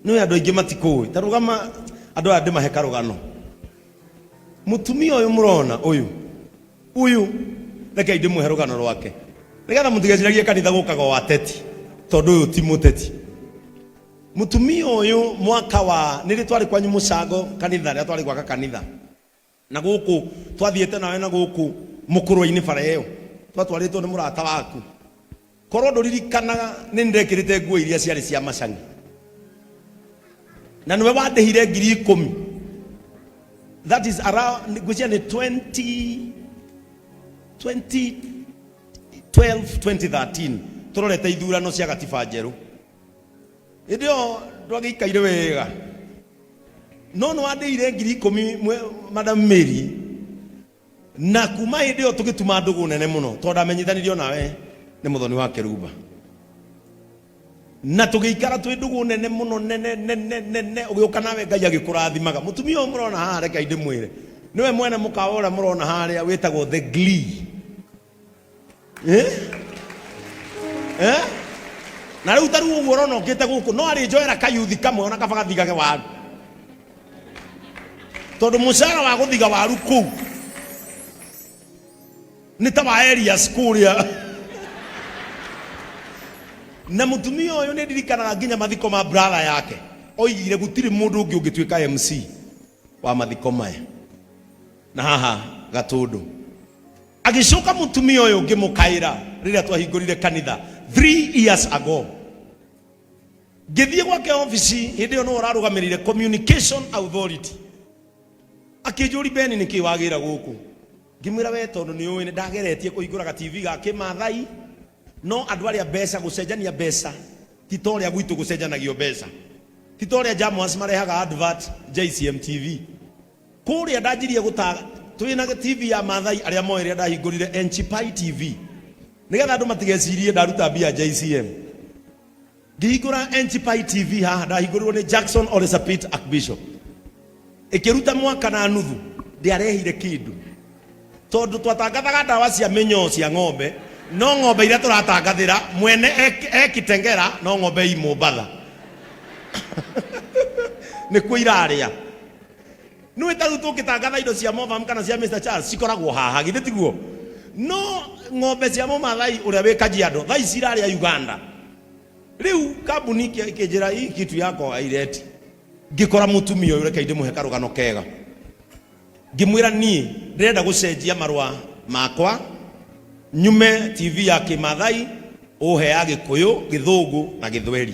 no ya doige matiko tarugama ando ande mahekarugano mutumia uyu murona uyu reke inde muherugano rwake rega mutigeciragie kanitha gukaga wateti tondu uyu ti muteti mutumia uyu mwaka wa niri twari kwanyu mucango kanitha ria twari gwaka kanitha na guku twathiete nawe na guku mukuru-ini bara iyo twatwaritwo ni murata waku korwo nduririkanaga ni ndekirite nguo iria ciari cia macangi na niwe wandihire 10,000 that is around gwicia ni 2013 turorete ithurano cia gatiba njeru indio ndwagikaire wega no no wandihire 10,000 Madam Mary na kuma indio tugituma ndugu nene muno tonda amenyithanirio nawe ni muthoni wa Kirumba na tugikara twi ndugu nene muno nene ugiuka nawe Ngai agikurathimaga mutumia murona haha reka inde mwire niwe mwene mukawora murona haria witagwo The Glee na riu taru uguo urona ukite guku no ari njoera kayuthi kamwe ona kabaga thigage waru tondu mucara wa guthiga waru ku ni ta wa area school ya na mutumia uyu ni ndirikanaga nginya mathiko ma brother yake oigire gutiri mundu ungi ungituika MC wa mathiko maya na haha Gatundu agicoka mutumia uyu ngimukaira riria twahingurire kanitha 3 years ago ngithie gwake office hindi yo no urarugamirire communication authority akijuri beni niki wagira guku ngimwira we tondu ni uyu ni ndageretie kuhingura ga TV ga Kimathai no andu aria mbeca gucenjania mbeca titoria gwitu gucenjanagio mbeca titoria Jamus marehaga advert JCM TV kuria ndajirie gutaga twina TV ya Mathai aria moire ndahingurire Enchipai TV nigetha andu matigecirie ndaruta bia JCM ngihingura Enchipai TV haha ndahingurirwo ni Jackson Oresapit Archbishop ikiruta mwaka na nuthu ndiarehire kindu tondu twatangathaga ndawa cia minyo cia ng'ombe no ng'ombe iria turatangathira mwene ekitengera no ng'ombe i Mombatha ni kuiraria no itaru tukitangatha indo cia Movam kana cia Mr Charles cikoragwo haha githe tiguo no ng'ombe cia Momathai uria wi Kajiado thai ciraria Uganda riu kambuni ikinjira hii kitu yako aireti ngikora mutumia uyu reke inde muhe karugano kega ngimwira ni ndirenda gucenjia marwa makwa nyume TV ya Kimathai uhe ya Gikuyu Githungu na Githweri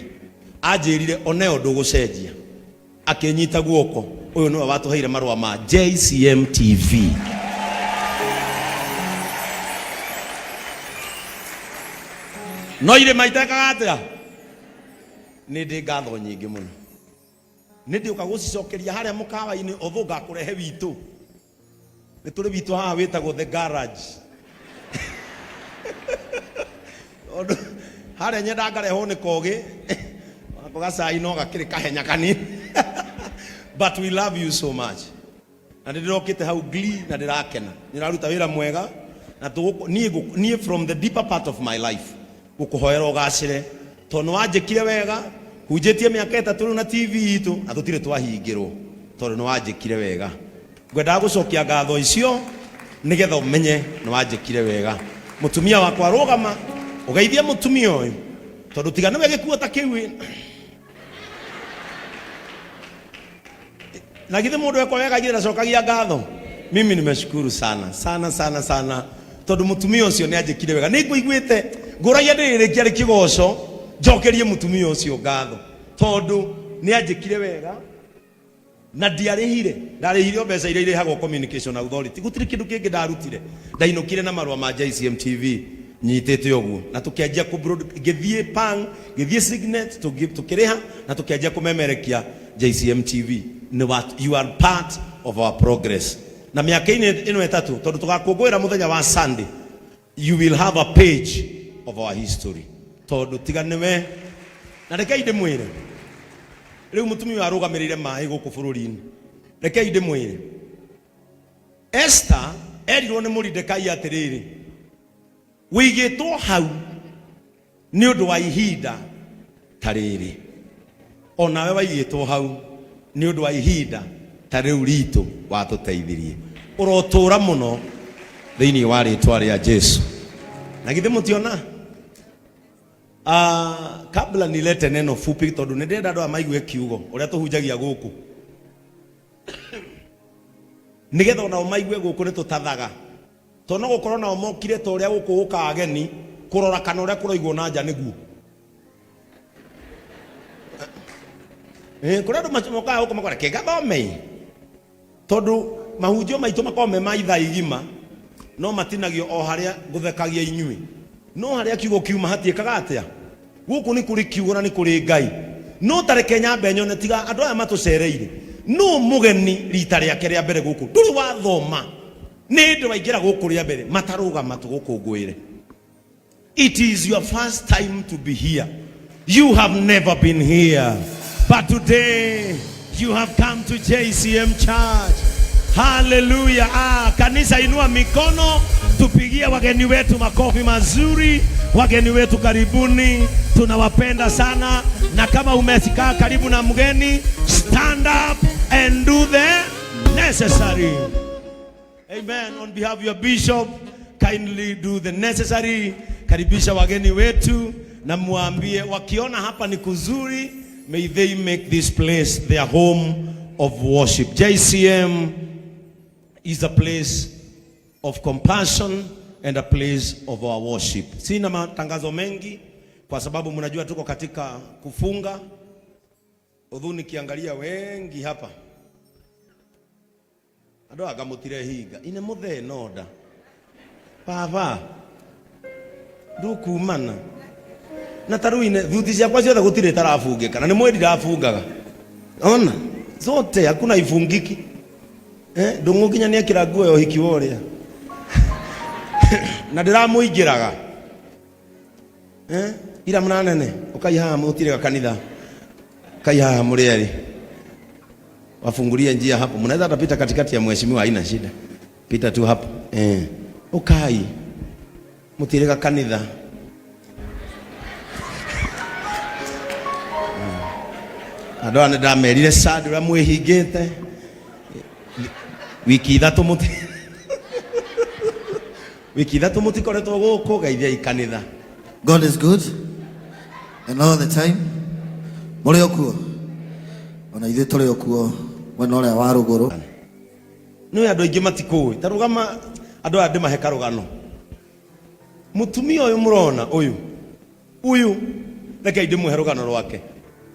anjirire oneo ndugucenjia akinyita guoko uyu niwe watuheire marwa ma JCM TV no ire maiteka atia ni ndi ngatho nyingi muno ni ndi ukagucicokeria haria mukawa-ini othunga kurehe witu ni turi witu haha witagwo The Garage haria nyenda ngareho ni kogi ako gacai no gakiri kahenya kanini but we love you so much na ndirokite hau Glee na ndirakena niraruta wira mwega na nie from the deeper part of my life gukuhoera ugacire tondu wanjikire wega hunjitie miaka 3 na TV itu na tutire twahingirwo tondu ni wanjikire wega ngwenda gucokia ngatho icio nigetha umenye ni wanjikire wega mutumia wakwa rugama ugeithia mutumia uyu tondu tigana we gikuo ta kiwi na githe mundu ekwa wega gira cokagia ngatho mimi nimeshukuru sana tondu mutumia ucio ni anjikire wega ni nguiguite nguragia ndirikia ri kigoco njokerie mutumia ucio ngatho tondu ni anjikire wega na ndarihire mbeca iria irehagwo communication authority gutiri kindu kingi ndarutire ndainukire na marwa ma JCM TV nyitete uguo na tukianjia ku githie pang githie signet tukiriha na tukianjia kumemerekia JCM TV ni what you are part of our progress na miaka ino etatu tondu tugakungwira muthenya wa Sunday you will have a page of our history tondu tiganiwe na reke inde mwire riu mutumia arugamirire mai guku bururi-ini reke inde mwire Esther erirwo ni Mordekai atiriri wigitwo hau ni undu wa ihinda tariri ona we waigĩtwo hau nĩ ũndũ wa ihinda ta rĩu ritũ watũteithirie. Ũrotũra mũno thĩinĩ wa rĩtwa rĩa Jesu. Na githĩ mũtiona? Kabla nilete neno fupi tondũ nĩ ndĩrenda andũ maigue kiugo ũrĩa tũhunjagia gũkũ. Nigetha ona maigue gũkũ nĩ tũtathaga. Tondũ no gũkorwo nao mokire ta ũrĩa gũkũ gũka ageni kũrora kana ũrĩa kũroigwo na nja nĩguo. Kũrĩa andũ mokaga gũkũ makora kĩgathome. Tondũ mahunjio maitũ makorwo me maitha igima no matinagio o harĩa gũthekagia inyuĩ. No harĩa kiugo kiuma hatiĩkaga atĩa? Gũkũ nĩ kũrĩ kiugo na nĩ kũrĩ Ngai. No tareke nyambe nyone tiga andũ aya matũcereire. No mũgeni rita rĩake rĩa mbere gũkũ. Ndũrĩ wathoma. Nĩ ndĩ waingĩra gũkũ rĩa mbere matarũgama tũgũkũngũĩre. It is your first time to be here. You have never been here. But today you have come to JCM Church. Hallelujah. Kanisa inua mikono, tupigie wageni wetu makofi mazuri. Wageni wetu karibuni, tunawapenda sana. Na kama umesikaa karibu na mgeni, stand up and do the necessary. Amen. On behalf of your bishop, kindly do the necessary. Karibisha wageni wetu na muambie wakiona hapa ni kuzuri, may they make this place their home of worship. JCM is a place of compassion and a place of our worship. Sina matangazo mengi kwa sababu mnajua tuko katika kufunga. Udhu nikiangalia wengi hapa ado agamutire higa ine muthe noda baba ndukumana na taruine thuti ciakwa ciothe gutire tarafungika na ni mwedi ndafungaga ona zote hakuna ifungiki ndungukinya ni akira nguo yo hiki woria na ndiramuingiraga ira mnanene ukaiha mutirega kanitha kaiha murieri wafungulia njia hapo, mnaweza tapita katikati ya mheshimiwa, haina shida, pita tu hapo ukai mutirega kanitha andũ ane ndamerire sadi ũrĩa mwĩhingĩte wiki ithatũ mũtikoretwo gũkũ geithia ikanitha. God is good and all the time. Mũrĩ okuo ona ithuĩ tũrĩ okuo mwena ũrĩa wa rũgũrũ. Nĩ andũ aingĩ matikũĩ tarũgama andũ aya ndĩmahe karũgano. Mũtumia ũyũ mũrona ũyũ reke ndĩmũhe rũgano rwake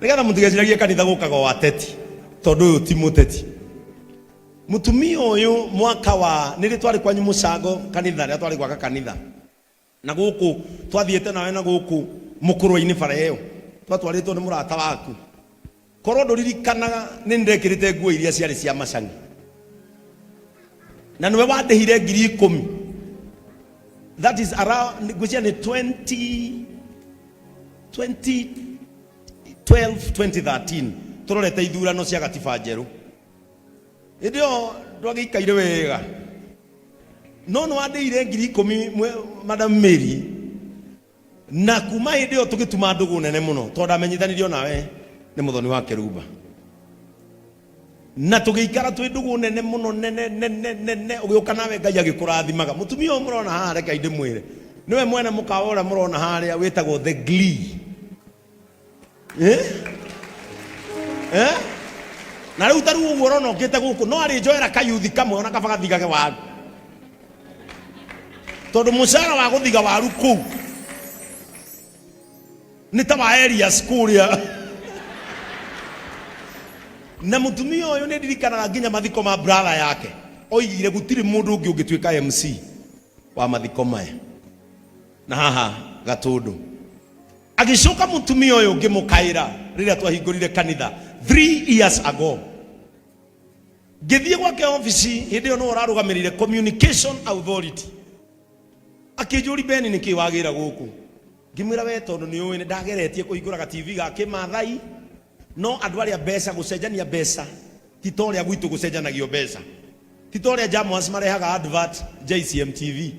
nĩgetha mũtigeciragie kanitha gũkaga wa teti tondũ ũyũ ti mũteti. Mũtumia ũyũ mwaka wa nĩrĩ twarĩ kwanyu mũcango kanitha rĩa twarĩ gwaka kanitha na gũkũ twathiĩte nawe na gũkũ mũkũrũ-inĩ bara ĩyo twatwarĩtwo nĩ mũrata waku. Korwo ndũririkanaga nĩ ndekĩrĩte nguo iria ciarĩ cia macani na nĩwe wandĩhire 10,000. That is around ngwĩciria nĩ 2012-2013 tũrorete ithurano cia gatiba njerũ. Ndio ndwagĩikaire wega no nĩ wandĩhire 10,000 Madam Mary na kuma hĩndĩ ĩyo tũgĩtuma ndũgũ nene mũno tondũ ndamenyithanirio nawe nĩ mũthoni wa Kĩrumba na tũgĩikara twĩ ndũgũ nene mũno nene ũgĩũka nawe Ngai agĩkũrathimaga. Mũtumia ũyũ mũrona haha reke ndĩmwĩre niwe mwene mũkawa ũrĩa mũrona harĩa wĩtagwo The Glee. Na rĩu ta rĩu ũguo ũrona ũkĩte gũkũ no arĩ njoera kayuthi kamwe ona kaba gathigage waru tondũ mũcara wa gũthiga waru kũu nĩ ta wa Elias kũrĩa. Na mũtumia ũyũ nĩ ndirikanaga nginya mathiko ma brother yake oigire gũtirĩ mũndũ ũngĩ ũngĩtuĩka MC wa mathiko maya na haha Gatũndũ. Agĩcoka mũtumia ũyũ ngĩmũkaĩra rĩrĩa twahingũrire kanitha 3 years ago. Ngĩthiĩ gwake ofici hĩndĩ ĩyo nĩwe ũrarũgamĩrĩire communication authority. Akĩnjũri Beni nĩkĩ wagĩra gũkũ. Ngĩmwĩra we tondũ nĩ ũĩ nĩ ndageretie kũhingũra TV ga kĩmathai no andũ arĩa mbeca gũcenjania mbeca ti ta ũrĩa gwitũ gũcenjanagio mbeca ti ta ũrĩa Jamus marehaga advert JCM TV.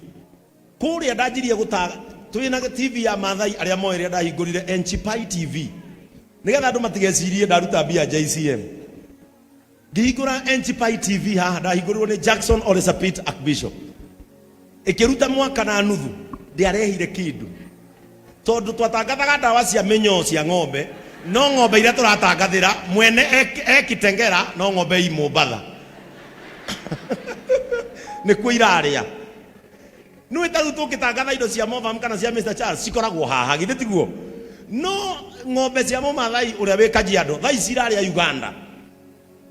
Kũrĩa ndanjirie gũtaga twĩna TV ya mathai arĩa moĩ rĩa ndahingũrire Enchipai TV nigetha andu matigecirie ndaruta bia JCM. Ngihingura NCPI TV haha ndahingũrirwo ni Jackson Oresapit Archbishop. Ikiruta mwaka na nuthu ndiarehire kindu. Tondu twatangathaga ndawa cia minyo cia ng'ombe, no ng'ombe iria turatangathira mwene ekitengera no ng'ombe i Mombatha. Nikuo iraria. No itaru tukitangatha indo cia Movam kana cia Mr Charles cikoragwo haha githĩ tiguo. No ng'ombe cia Momathai uria wi Kajiado thai ciraria Uganda.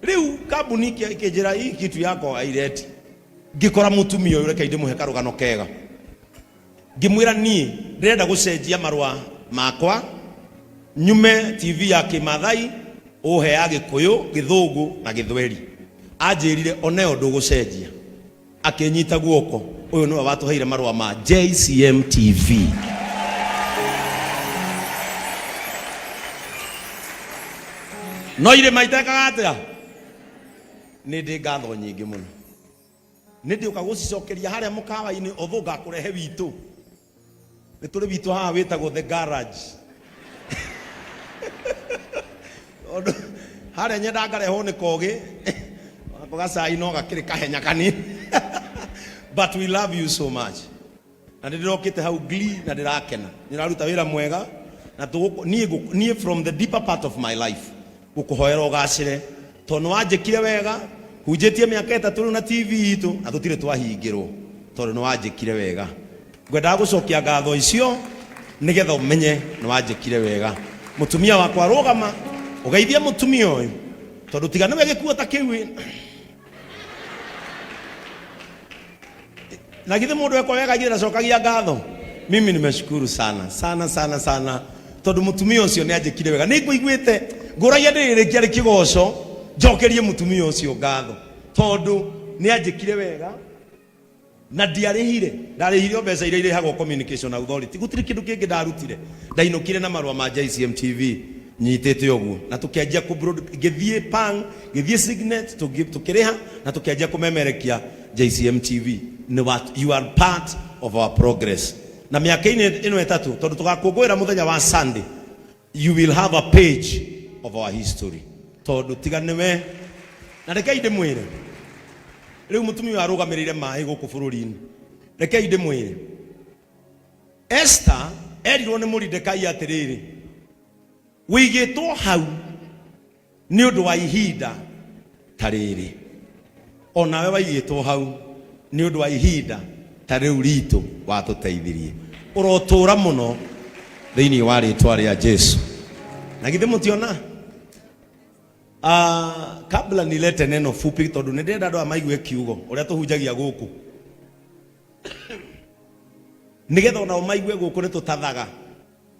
Riu kambuni ikinjira hii kitu yako aireti. Ngikora mutumia uyu reke ndimuhe karugano kega. Ngimwira ni ndĩrenda gũcenjia marũa makwa nyume TV ya Kimathai uhe ya Gĩkũyũ, Gĩthũngũ na Gĩthweri. Anjĩrire oneo ndũgũcenjia. Akinyita guoko uyu niwe watuheire marũa ma JCM TV. No ire maitekaga atia nĩ ndĩ ngatho nyingĩ mũno. Nĩ ndĩ ũkagũcicokeria harĩa mũkawa-inĩ otho ngakũrehe witũ. Nĩ tũrĩ witũ haha wĩtagwo The Garage. Harĩa nyenda ngarehwo nĩ kogĩ ako gacai no gakĩrĩ kahenya kanini. But we love you so much. Na ndĩrokĩte hau Glee na ndĩrakena. Nĩraruta wĩra mwega na niĩ from the deeper part of my life gũkũhoera ũgacĩre tondũ wanjĩkire wega hunjĩtie mĩaka 3 na TV itũ na tũtirĩ twahingĩrwo tondũ nĩwanjĩkire wega. Ngwendaga gũcokia ngatho icio nĩgetha ũmenye nĩwanjĩkire wega. Mũtumia wakwa rũgama ũgeithie mũtumia ũyũ tondũ tiga nĩwe gĩkuo ta kĩu. Na githĩ mũndũ ekwo wega githĩ ndacokagia ngatho. Mimi nimeshukuru sana sana sana sana tondũ mũtumia ũcio nĩanjĩkire wega. Nĩngũiguĩte ngũragia ndĩrĩkia rĩ kĩgoco njokerie mũtumia ũcio ngatho tondũ nĩanjĩkire wega na ndiarĩhire. Ndarĩhire mbeca iria irĩhagwo Communication Authority. Gũtirĩ kĩndũ kĩngĩ ndarutire. Ndainũkire na marũa ma JCM TV nyitĩte ũguo na tũkĩanjia gĩthiĩ Pang gĩthiĩ Signet tũkĩrĩha na tũkĩanjia kũmemerekia JCM TV. You are part of our progress. Na mĩaka-inĩ ĩno ĩtatũ tondũ tũgakũngũĩra mũthenya wa Sunday, you will have a page of our history. Tondũ tiga nĩwe na rekei ndĩmwĩre rĩu mũtumia arũgamĩrĩire maĩ gũkũ bũrũri-inĩ. Rekei ndĩmwĩre Esther erirwo nĩ Mordekai atĩrĩrĩ wĩigĩtwo hau nĩ ũndũ wa ihinda ta rĩrĩ, onawe waigĩtwo hau nĩ ũndũ wa ihinda ta rĩu ritũ watũteithirie. Ũrotũra mũno thĩinĩ wa rĩtwa rĩa Jesu. Na githĩ mũtiona kabla nilete neno fupi tondũ nĩ ndĩrenda andũ a maigue kiugo ũrĩa tũhunjagia gũkũ nĩgetha onao maigue gũkũ nĩ tũtathaga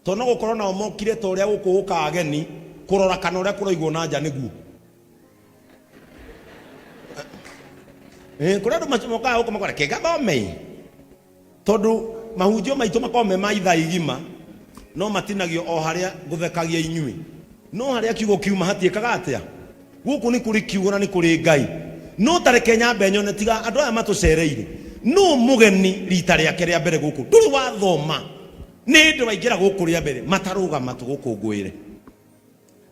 tondũ no gũkorwo nao mokire ta ũrĩa gũkũ gũka ageni kũrora kana ũrĩa kũroigwo na nja nĩguo. Kũrĩa andũ mokaga gũkũ makora kĩga thomei tondũ mahunjio maitũ makorwo me ma ithaa igima no matinagio o harĩa gũthekagia inyuĩ. No harĩa kiugo kiuma hatiĩkaga atĩa. Gũkũ nĩ kũrĩ kiugo na nĩ kũrĩ Ngai. No tareke nyambe nyone tiga andũ aya matũcereire. No mũgeni rita rĩake rĩa mbere gũkũ ndũrĩ wathoma. Nĩ ndĩ waingĩra gũkũ rĩa mbere matarũgama tũgũkũngũĩre.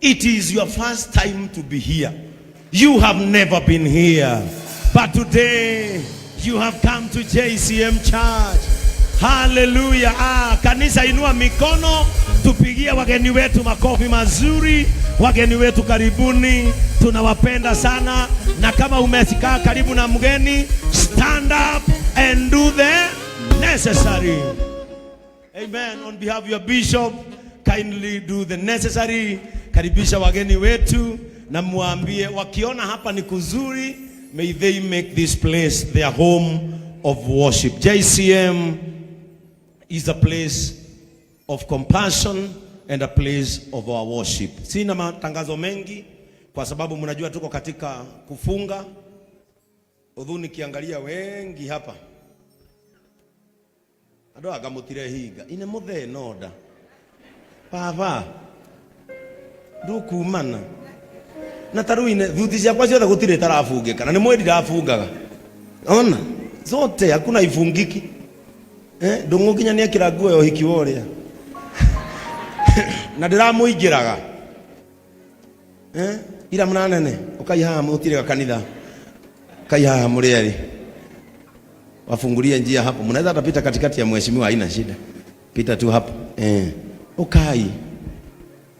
It is your first time to be here. You have never been here. But today you have come to JCM Church. Hallelujah. Kanisa inua mikono tupigie wageni wetu makofi mazuri. Wageni wetu karibuni. Tunawapenda sana. Na kama umesikaa karibu na mgeni, stand up and do the necessary. Amen. On behalf of your bishop, kindly do the necessary. Karibisha wageni wetu na muambie wakiona hapa ni kuzuri, may they make this place their home of worship. JCM is a place of compassion and a place of our worship. Sina matangazo mengi kwa sababu mnajua tuko katika kufunga. Udhuni kiangalia wengi hapa ado agamutire higa ine muthe noda baba ndukumana na taruine thuti ciakwa ciothe gutire tarafungika na ni mwedi ndafungaga ona zote hakuna ifungiki ndungukinya ni ekira nguo yo hiki woria na ndiramuingiraga ira mnanene ukai haha mutire kanitha kai haha murieri wafungulie njia hapo, mnaweza tapita katikati ya mheshimiwa, haina shida, pita tu hapo ukai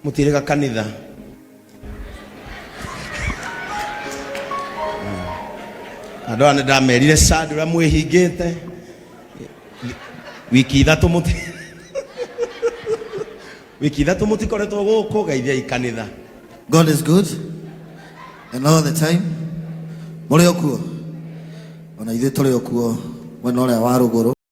mutire kanitha ando ane ndamerire sadu ra mwihingite wiki ithatu muti wiki ithatu mutikoretwo guku geithia ikanitha. God is good and all the time. Muri okuo ona ithe turi okuo mwena uria wa ruguru.